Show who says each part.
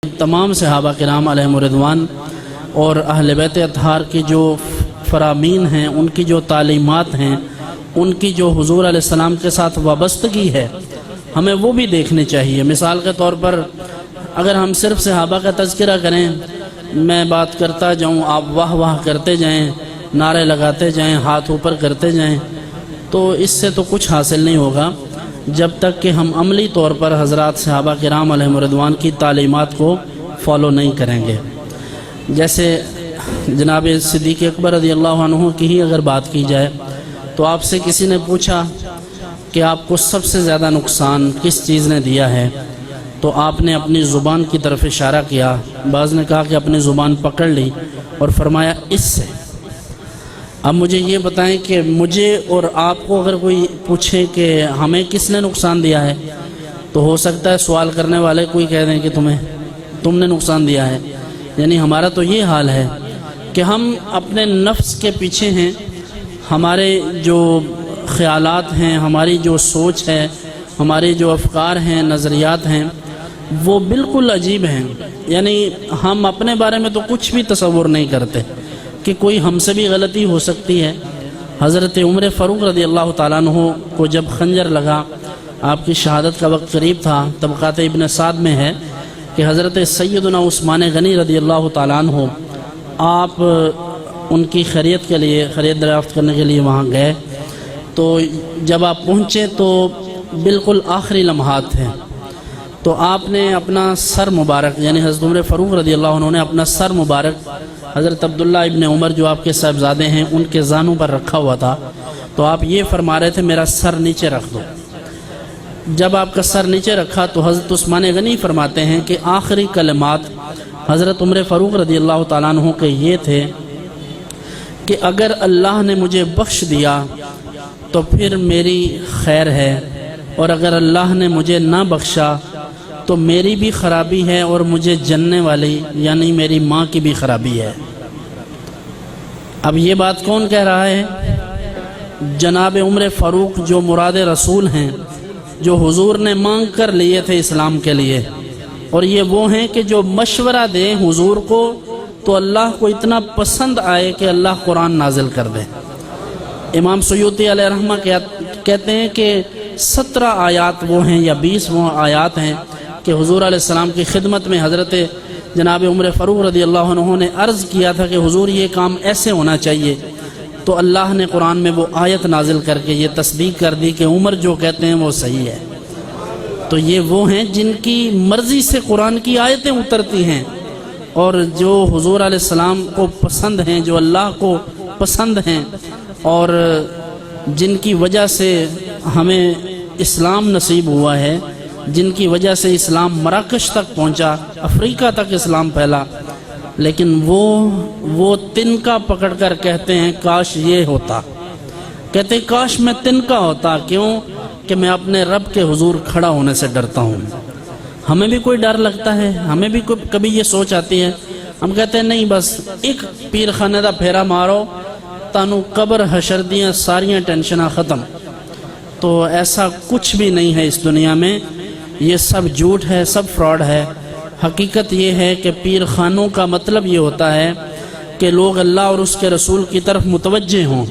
Speaker 1: تمام صحابہ کرام علیہم رضوان اور اہل بیت اطہار کی جو فرامین ہیں، ان کی جو تعلیمات ہیں، ان کی جو حضور علیہ السلام کے ساتھ وابستگی ہے، ہمیں وہ بھی دیکھنی چاہیے۔ مثال کے طور پر اگر ہم صرف صحابہ کا تذکرہ کریں، میں بات کرتا جاؤں، آپ واہ واہ کرتے جائیں، نعرے لگاتے جائیں، ہاتھ اوپر کرتے جائیں، تو اس سے تو کچھ حاصل نہیں ہوگا جب تک کہ ہم عملی طور پر حضرات صحابہ کرام علیہم رضوان کی تعلیمات کو فالو نہیں کریں گے۔ جیسے جناب صدیق اکبر رضی اللہ عنہ کی ہی اگر بات کی جائے تو آپ سے کسی نے پوچھا کہ آپ کو سب سے زیادہ نقصان کس چیز نے دیا ہے، تو آپ نے اپنی زبان کی طرف اشارہ کیا، بعض نے کہا کہ اپنی زبان پکڑ لی اور فرمایا اس سے۔ اب مجھے یہ بتائیں کہ مجھے اور آپ کو اگر کوئی پوچھے کہ ہمیں کس نے نقصان دیا ہے، تو ہو سکتا ہے سوال کرنے والے کوئی کہہ دیں کہ تم نے نقصان دیا ہے۔ یعنی ہمارا تو یہ حال ہے کہ ہم اپنے نفس کے پیچھے ہیں، ہمارے جو خیالات ہیں، ہماری جو سوچ ہے، ہمارے جو افکار ہیں، نظریات ہیں، وہ بالکل عجیب ہیں۔ یعنی ہم اپنے بارے میں تو کچھ بھی تصور نہیں کرتے کہ کوئی ہم سے بھی غلطی ہو سکتی ہے۔ حضرت عمر فاروق رضی اللہ تعالیٰ عنہ کو جب خنجر لگا، آپ کی شہادت کا وقت قریب تھا، طبقات ابن سعد میں ہے کہ حضرت سیدنا عثمان غنی رضی اللہ تعالیٰ عنہ آپ ان کی خیریت کے لیے، خیریت دریافت کرنے کے لیے وہاں گئے، تو جب آپ پہنچے تو بالکل آخری لمحات تھے، تو آپ نے اپنا سر مبارک، یعنی حضرت عمر فاروق رضی اللہ عنہ نے اپنا سر مبارک حضرت عبداللہ ابن عمر جو آپ کے صاحبزادے ہیں ان کے زانوں پر رکھا ہوا تھا، تو آپ یہ فرما رہے تھے میرا سر نیچے رکھ دو۔ جب آپ کا سر نیچے رکھا تو حضرت عثمان غنی فرماتے ہیں کہ آخری کلمات حضرت عمر فاروق رضی اللہ تعالیٰ عنہ کے یہ تھے کہ اگر اللہ نے مجھے بخش دیا تو پھر میری خیر ہے، اور اگر اللہ نے مجھے نہ بخشا تو میری بھی خرابی ہے اور مجھے جننے والی یعنی میری ماں کی بھی خرابی ہے۔ اب یہ بات کون کہہ رہا ہے؟ جناب عمر فاروق جو مراد رسول ہیں، جو حضور نے مانگ کر لیے تھے اسلام کے لیے، اور یہ وہ ہیں کہ جو مشورہ دیں حضور کو تو اللہ کو اتنا پسند آئے کہ اللہ قرآن نازل کر دے۔ امام سیوطی علیہ رحمہ کہتے ہیں کہ 17 آیات وہ ہیں یا 20 وہ آیات ہیں کہ حضور علیہ السلام کی خدمت میں حضرت جناب عمر فاروق رضی اللہ عنہ نے عرض کیا تھا کہ حضور یہ کام ایسے ہونا چاہیے، تو اللہ نے قرآن میں وہ آیت نازل کر کے یہ تصدیق کر دی کہ عمر جو کہتے ہیں وہ صحیح ہے۔ تو یہ وہ ہیں جن کی مرضی سے قرآن کی آیتیں اترتی ہیں، اور جو حضور علیہ السلام کو پسند ہیں، جو اللہ کو پسند ہیں، اور جن کی وجہ سے ہمیں اسلام نصیب ہوا ہے، جن کی وجہ سے اسلام مراکش تک پہنچا، افریقہ تک اسلام پھیلا، لیکن وہ تنکا پکڑ کر کہتے ہیں کاش یہ ہوتا، کہتے ہیں کاش میں تنکا ہوتا۔ کیوں؟ کہ میں اپنے رب کے حضور کھڑا ہونے سے ڈرتا ہوں۔ ہمیں بھی کوئی ڈر لگتا ہے، ہمیں بھی کبھی یہ سوچ آتی ہے، ہم کہتے ہیں نہیں بس ایک پیر خانے دا پھیرا مارو تانوں قبر حشر دیاں ساریاں ٹینشناں ختم۔ تو ایسا کچھ بھی نہیں ہے اس دنیا میں، یہ سب جھوٹ ہے، سب فراڈ ہے۔ حقیقت یہ ہے کہ پیر خانوں کا مطلب یہ ہوتا ہے کہ لوگ اللہ اور اس کے رسول کی طرف متوجہ ہوں،